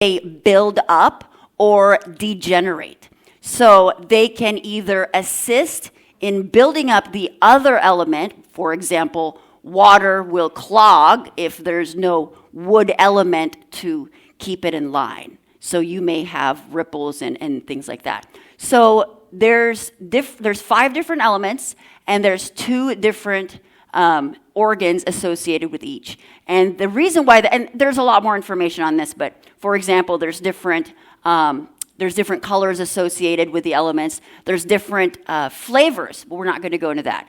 they build up or degenerate. So they can either assist in building up the other element. For example, water will clog if there's no wood element to keep it in line. So you may have ripples and things like that. So there's 5 different elements, and there's 2 different organs associated with each. And the reason why, and there's a lot more information on this, but for example, there's different colors associated with the elements. There's different flavors, but we're not going to go into that.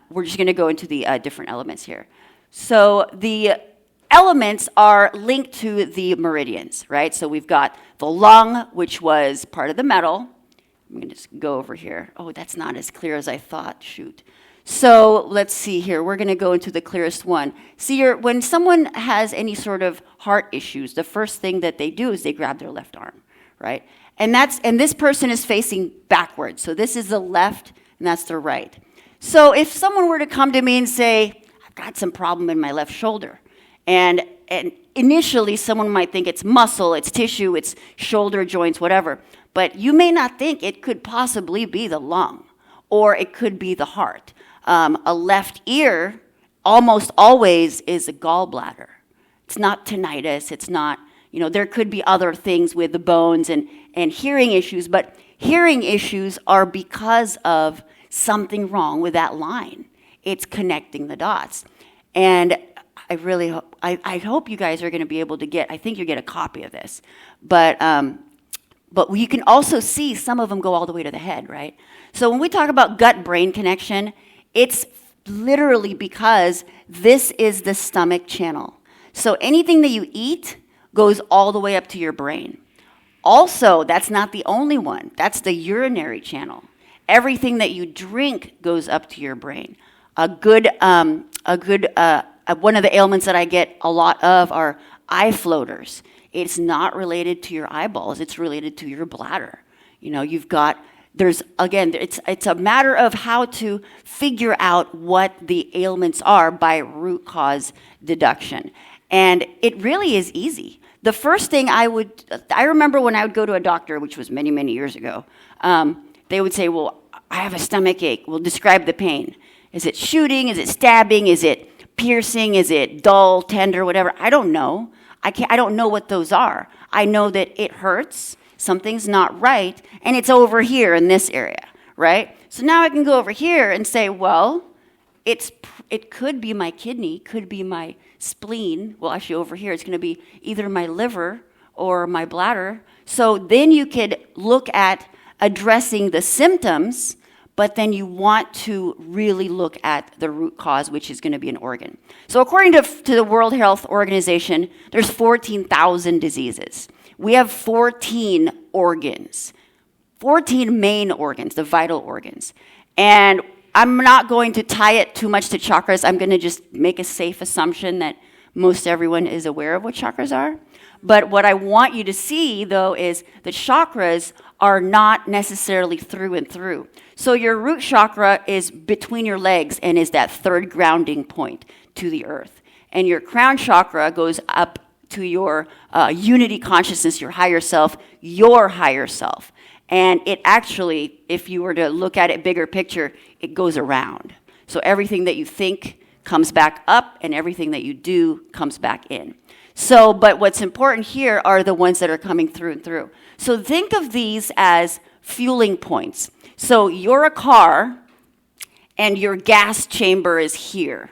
We're just going to go into the different elements here. So the elements are linked to the meridians, right? So we've got the lung, which was part of the metal. I'm going to just go over here. Oh, that's not as clear as I thought. Shoot. So let's see here. We're going to go into the clearest one. See, when someone has any sort of heart issues, the first thing that they do is they grab their left arm, right? And this person is facing backwards. So this is the left, and that's the right. So if someone were to come to me and say, I've got some problem in my left shoulder, and initially someone might think it's muscle, it's tissue, it's shoulder joints, whatever. But you may not think it could possibly be the lung, or it could be the heart. A left ear almost always is a gallbladder. It's not tinnitus, it's not, there could be other things with the bones and hearing issues, but hearing issues are because of something wrong with that line. It's connecting the dots. And I really hope, I hope you guys are going to be able to I think you get a copy of this. But you can also see some of them go all the way to the head, right? So when we talk about gut-brain connection, it's literally because this is the stomach channel. So anything that you eat goes all the way up to your brain. Also, that's not the only one. That's the urinary channel. Everything that you drink goes up to your brain. One of the ailments that I get a lot of are eye floaters. It's not related to your eyeballs. It's related to your bladder. It's a matter of how to figure out what the ailments are by root cause deduction. And it really is easy. The first thing I remember when I would go to a doctor, which was many, many years ago, they would say, well, I have a stomach ache. Well, describe the pain. Is it shooting? Is it stabbing? Is it piercing? Is it dull, tender, whatever? I don't know. I don't know what those are. I know that it hurts, something's not right, and it's over here in this area, right? So now I can go over here and say, well, it could be my kidney, could be my spleen. Well, actually over here, it's going to be either my liver or my bladder. So then you could look at addressing the symptoms, but then you want to really look at the root cause, which is going to be an organ. So according to the World Health Organization, there's 14,000 diseases. We have 14 organs, 14 main organs, the vital organs. And I'm not going to tie it too much to chakras. I'm going to just make a safe assumption that most everyone is aware of what chakras are. But what I want you to see, though, is the chakras are not necessarily through and through. So your root chakra is between your legs and is that third grounding point to the earth. And your crown chakra goes up to your unity consciousness, your higher self. And it actually, if you were to look at it bigger picture, it goes around. So everything that you think comes back up, and everything that you do comes back in. So, but what's important here are the ones that are coming through and through. So think of these as fueling points. So you're a car, and your gas chamber is here.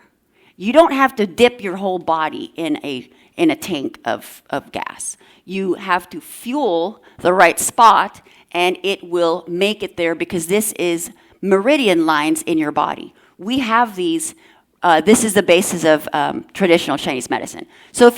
You don't have to dip your whole body in a tank of gas. You have to fuel the right spot, and it will make it there because this is meridian lines in your body. We have these. This is the basis of traditional Chinese medicine. So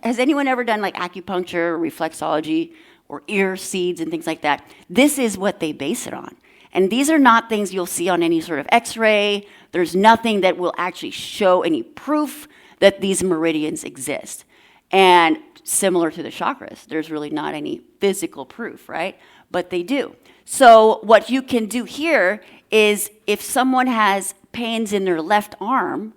has anyone ever done like acupuncture, reflexology, or ear seeds and things like that? This is what they base it on. And these are not things you'll see on any sort of x-ray. There's nothing that will actually show any proof that these meridians exist. And similar to the chakras, there's really not any physical proof, right? But they do. So what you can do here is if someone has pains in their left arm,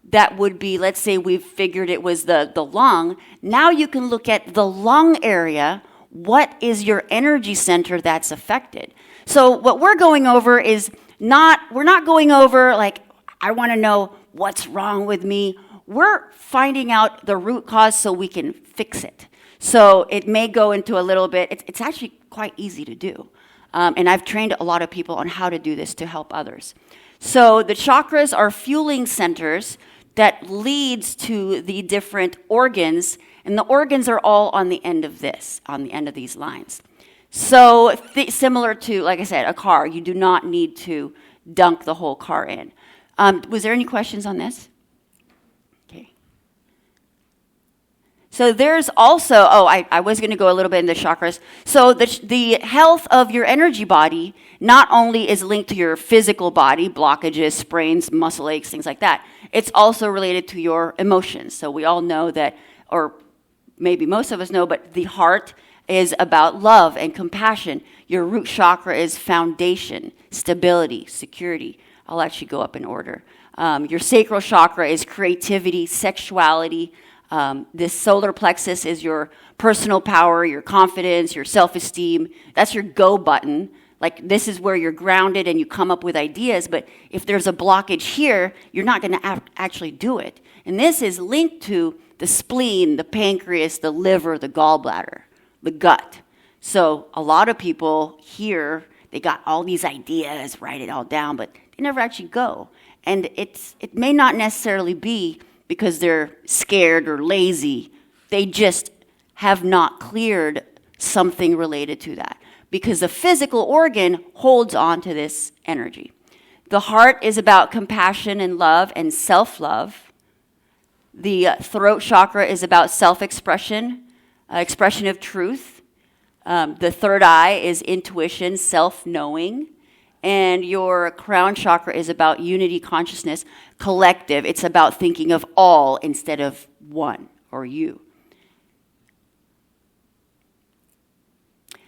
that would be, let's say we've figured it was the lung. Now you can look at the lung area. What is your energy center that's affected? So what we're going over is we're not going over like, I want to know what's wrong with me. We're finding out the root cause so we can fix it. So it may go into a little bit, it's actually quite easy to do. And I've trained a lot of people on how to do this to help others. So the chakras are fueling centers that leads to the different organs, and the organs are all on the end of these lines. So similar to, like I said, a car, you do not need to dunk the whole car in. Was there any questions on this? Okay. So there's also, I was going to go a little bit into chakras. So the health of your energy body not only is linked to your physical body, blockages, sprains, muscle aches, things like that, it's also related to your emotions. So we all know that, or maybe most of us know, but the heart is about love and compassion. Your root chakra is foundation, stability, security. I'll actually go up in order. Your sacral chakra is creativity, sexuality. This solar plexus is your personal power, your confidence, your self-esteem. That's your go button. Like, this is where you're grounded and you come up with ideas, but if there's a blockage here, you're not going to actually do it. And this is linked to the spleen, the pancreas, the liver, the gallbladder, the gut. So a lot of people here, they got all these ideas, write it all down, but they never actually go. And it may not necessarily be because they're scared or lazy. They just have not cleared something related to that, because the physical organ holds on to this energy. The heart is about compassion and love and self-love. The throat chakra is about self-expression, expression of truth. The third eye is intuition, self-knowing. And your crown chakra is about unity, consciousness, collective. It's about thinking of all instead of one or you.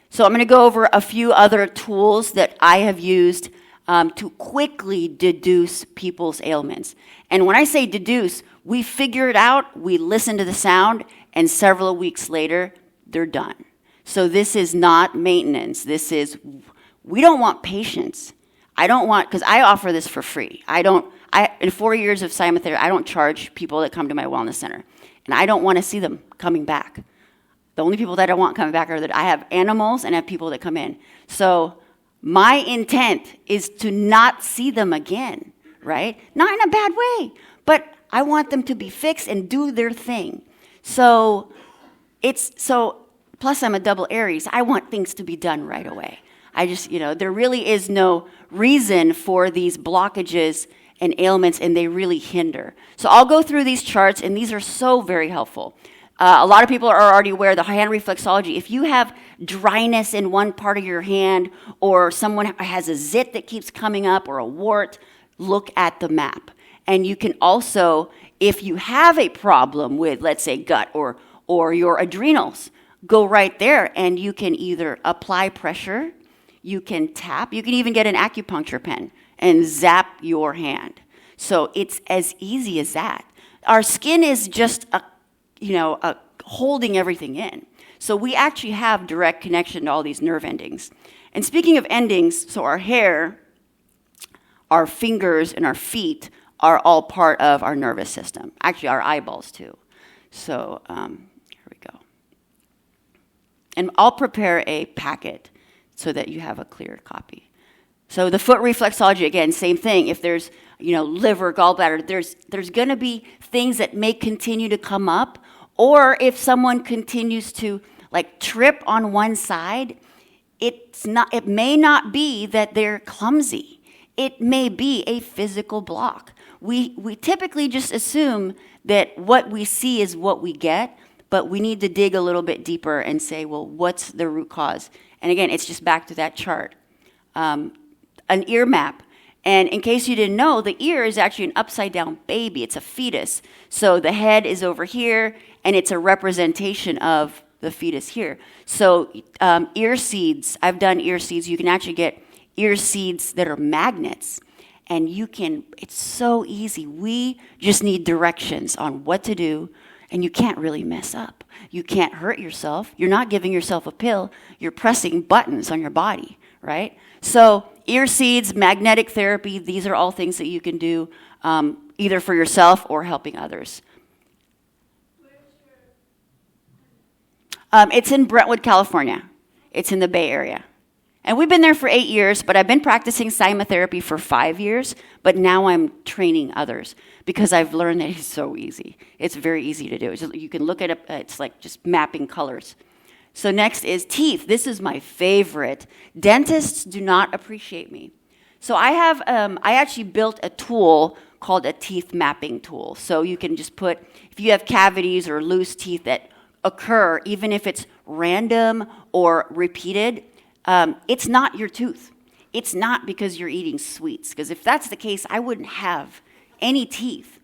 So I'm going to go over a few other tools that I have used to quickly deduce people's ailments. And when I say deduce, we figure it out, we listen to the sound, and several weeks later, they're done. So this is not maintenance. We don't want patience. Because I offer this for free. In 4 years of psychotherapy, I don't charge people that come to my wellness center. And I don't want to see them coming back. The only people that I want coming back are that I have animals and I have people that come in. So my intent is to not see them again, right? Not in a bad way, but I want them to be fixed and do their thing. So plus I'm a double Aries. I want things to be done right away. There really is no reason for these blockages and ailments, and they really hinder. So I'll go through these charts, and these are so very helpful. A lot of people are already aware of the hand reflexology. If you have dryness in one part of your hand, or someone has a zit that keeps coming up, or a wart, look at the map. And you can also, if you have a problem with, let's say, gut or your adrenals, go right there, and you can either apply pressure, you can tap, you can even get an acupuncture pen and zap your hand. So it's as easy as that. Our skin is just holding everything in. So we actually have direct connection to all these nerve endings. And speaking of endings, so our hair, our fingers, and our feet are all part of our nervous system. Actually, our eyeballs too. So here we go. And I'll prepare a packet so that you have a clear copy. So the foot reflexology, again, same thing. If there's liver, gallbladder, there's going to be things that may continue to come up. Or if someone continues to trip on one side, it may not be that they're clumsy. It may be a physical block. We typically just assume that what we see is what we get, but we need to dig a little bit deeper and say, well, what's the root cause? And again, it's just back to that chart. An ear map. And in case you didn't know, the ear is actually an upside-down baby. It's a fetus. So the head is over here, and it's a representation of the fetus here. So ear seeds, I've done ear seeds. You can actually get ear seeds that are magnets. And it's so easy. We just need directions on what to do, and you can't really mess up. You can't hurt yourself. You're not giving yourself a pill. You're pressing buttons on your body, right? So ear seeds, magnetic therapy, these are all things that you can do either for yourself or helping others. It's in Brentwood, California. It's in the Bay Area. And we've been there for 8 years, but I've been practicing simotherapy for 5 years, but now I'm training others because I've learned that it's so easy. It's very easy to do. You can look at it, it's like just mapping colors. So next is teeth. This is my favorite. Dentists do not appreciate me. So I actually built a tool called a teeth mapping tool. So you can just put, if you have cavities or loose teeth that occur, even if it's random or repeated, it's not your tooth. It's not because you're eating sweets, because if that's the case, I wouldn't have any teeth.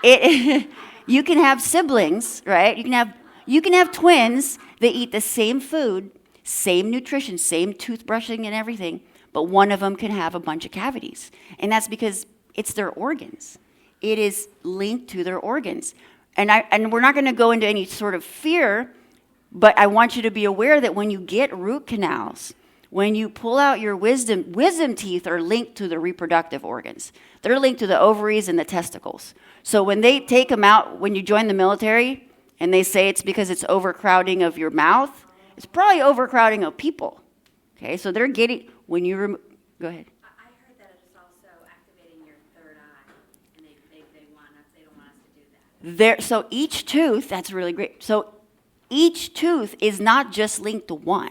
You can have siblings, right? You can have twins that eat the same food, same nutrition, same toothbrushing and everything, but one of them can have a bunch of cavities. And that's because it's their organs. It is linked to their organs. And we're not going to go into any sort of fear, but I want you to be aware that when you get root canals, when you pull out your wisdom teeth are linked to the reproductive organs. They're linked to the ovaries and the testicles. So when they take them out, when you join the military, and they say it's because it's overcrowding of your mouth, it's probably overcrowding of people. Okay, so they're getting, when you go ahead. I heard that it's also activating your third eye, and they don't want us to do that. So each tooth, that's really great. So each tooth is not just linked to one.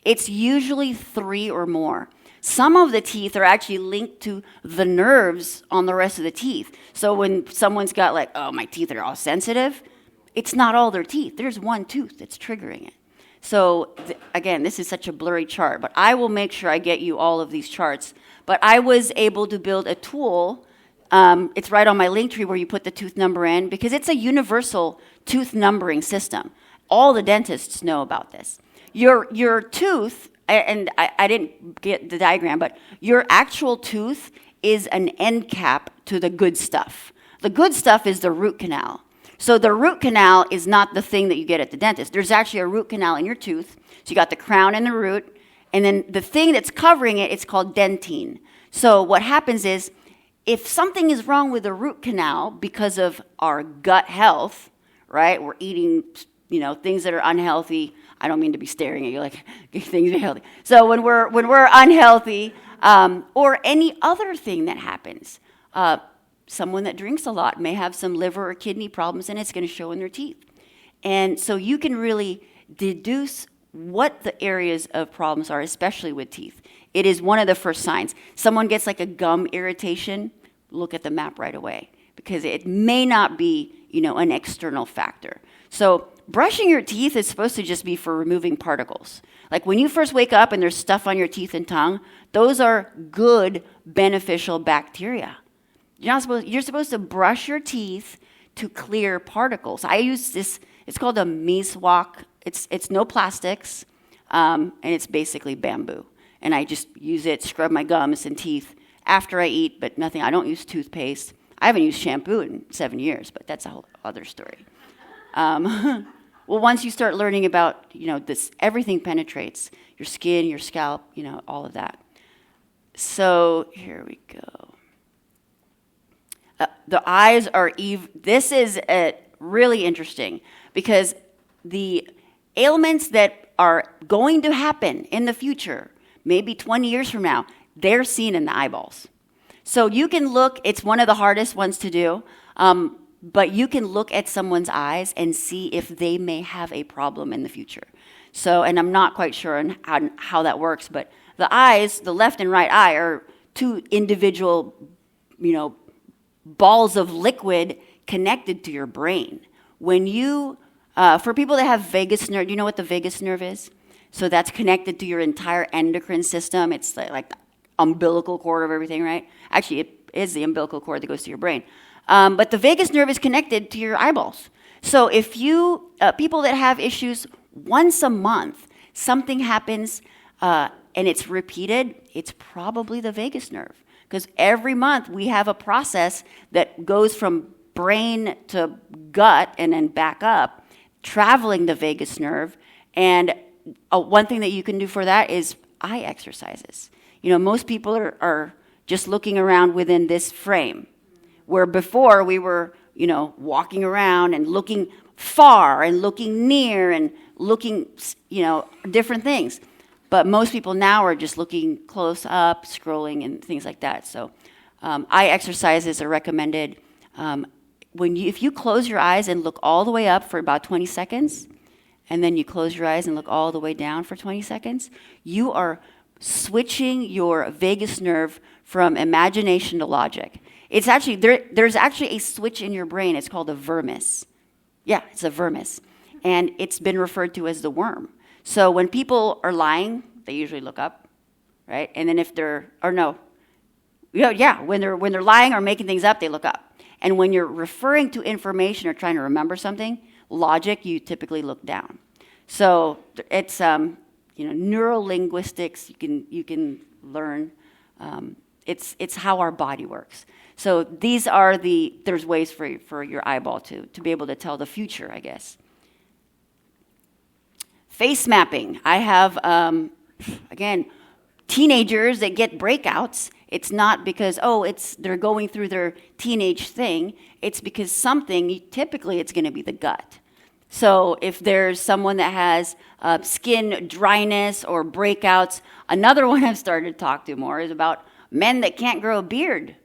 It's usually 3 or more. Some of the teeth are actually linked to the nerves on the rest of the teeth. So when someone's got like, oh, my teeth are all sensitive, it's not all their teeth. There's one tooth that's triggering it. So again, this is such a blurry chart, but I will make sure I get you all of these charts. But I was able to build a tool. It's right on my link tree where you put the tooth number in, because it's a universal tooth numbering system. All the dentists know about this. Your tooth, and I didn't get the diagram, but your actual tooth is an end cap to the good stuff. The good stuff is the root canal. So the root canal is not the thing that you get at the dentist. There's actually a root canal in your tooth. So you got the crown and the root, and then the thing that's covering it, it's called dentine. So what happens is, if something is wrong with the root canal because of our gut health, right? We're eating, things that are unhealthy. I don't mean to be staring at you like things are healthy. So when we're unhealthy, or any other thing that happens, someone that drinks a lot may have some liver or kidney problems, and it's going to show in their teeth. And so you can really deduce what the areas of problems are, especially with teeth. It is one of the first signs. Someone gets like a gum irritation, look at the map right away, because it may not be, an external factor. So brushing your teeth is supposed to just be for removing particles. Like when you first wake up and there's stuff on your teeth and tongue, those are good, beneficial bacteria. You're supposed to brush your teeth to clear particles. I use this, it's called a meswak. It's no plastics, and it's basically bamboo. And I just use it, scrub my gums and teeth after I eat, but nothing. I don't use toothpaste. I haven't used shampoo in 7 years, but that's a whole other story. Well, once you start learning about, this, everything penetrates your skin, your scalp, all of that. So here we go. The eyes are this is really interesting, because the ailments that are going to happen in the future, maybe 20 years from now, they're seen in the eyeballs. So you can look, it's one of the hardest ones to do, but you can look at someone's eyes and see if they may have a problem in the future. So, and I'm not quite sure on how that works, but the eyes, the left and right eye, are two individual, balls of liquid connected to your brain. When you, for people that have vagus nerve, do you know what the vagus nerve is? So that's connected to your entire endocrine system. It's like the umbilical cord of everything, right? Actually, it is the umbilical cord that goes to your brain. But the vagus nerve is connected to your eyeballs. So if you, people that have issues, once a month, something happens and it's repeated, it's probably the vagus nerve. because every month we have a process that goes from brain to gut and then back up, traveling the vagus nerve. And one thing that you can do for that is eye exercises. Most people are just looking around within this frame, where before we were, walking around and looking far and looking near and looking, different things. But most people now are just looking close up, scrolling, and things like that. So eye exercises are recommended. If you close your eyes and look all the way up for about 20 seconds, and then you close your eyes and look all the way down for 20 seconds, you are switching your vagus nerve from imagination to logic. It's actually, there's actually a switch in your brain. It's called a vermis. Yeah, it's a vermis. And it's been referred to as the worm. So when people are lying, they usually look up, right? And then when they're lying or making things up, they look up. And when you're referring to information or trying to remember something, logic, you typically look down. So it's neurolinguistics. You can learn. It's how our body works. So there's ways for your eyeball to be able to tell the future, I guess. Face mapping. I have, again, teenagers that get breakouts. It's not because, they're going through their teenage thing. It's because typically it's going to be the gut. So if there's someone that has skin dryness or breakouts, another one I've started to talk to more is about men that can't grow a beard.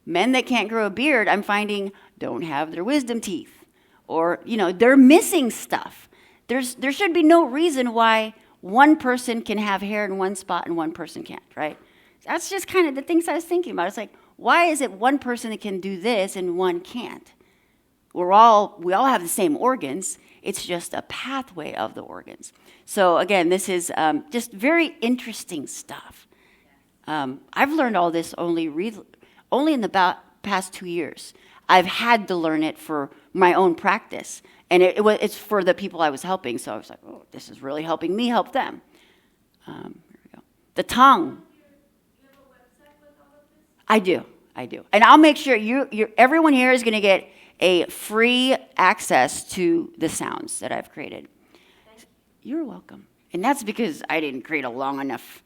Men that can't grow a beard, I'm finding, don't have their wisdom teeth. Or, they're missing stuff. There should be no reason why one person can have hair in one spot and one person can't, right? That's just kind of the things I was thinking about. It's like, why is it one person that can do this and one can't? We all have the same organs. It's just a pathway of the organs. So again, this is just very interesting stuff. I've learned all this only in the past 2 years. I've had to learn it for my own practice. And it's for the people I was helping. So I was like, this is really helping me help them. Here we go. The tongue. You have a website with all of this? I do. And I'll make sure everyone here is going to get a free access to the sounds that I've created. You're welcome. And that's because I didn't create a long enough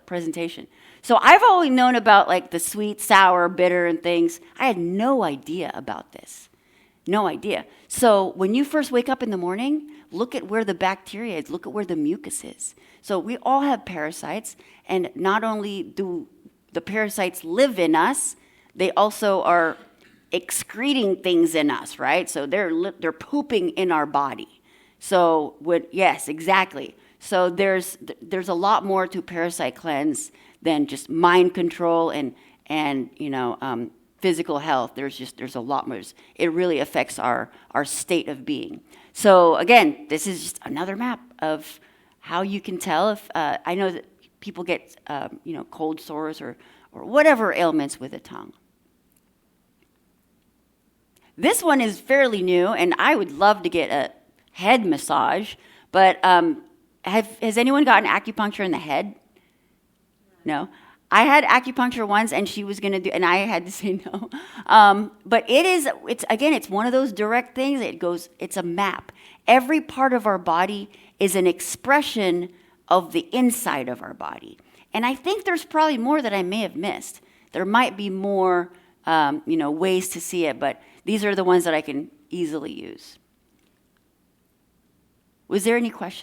presentation. So I've always known about like the sweet, sour, bitter, and things. I had no idea about this. No idea. So when you first wake up in the morning, look at where the bacteria is. Look at where the mucus is. So we all have parasites, and not only do the parasites live in us, they also are excreting things in us, right? So they're pooping in our body. So yes, exactly. So there's a lot more to parasite cleanse than just mind control and physical health. There's a lot more. It really affects our state of being. So again, this is just another map of how you can tell if I know that people get cold sores or whatever ailments with the tongue. This one is fairly new, and I would love to get a head massage, but has anyone gotten acupuncture in the head? No. I had acupuncture once, and she was going to do, and I had to say no. But it's one of those direct things. It's a map. Every part of our body is an expression of the inside of our body. And I think there's probably more that I may have missed. There might be more, ways to see it, but these are the ones that I can easily use. Was there any questions?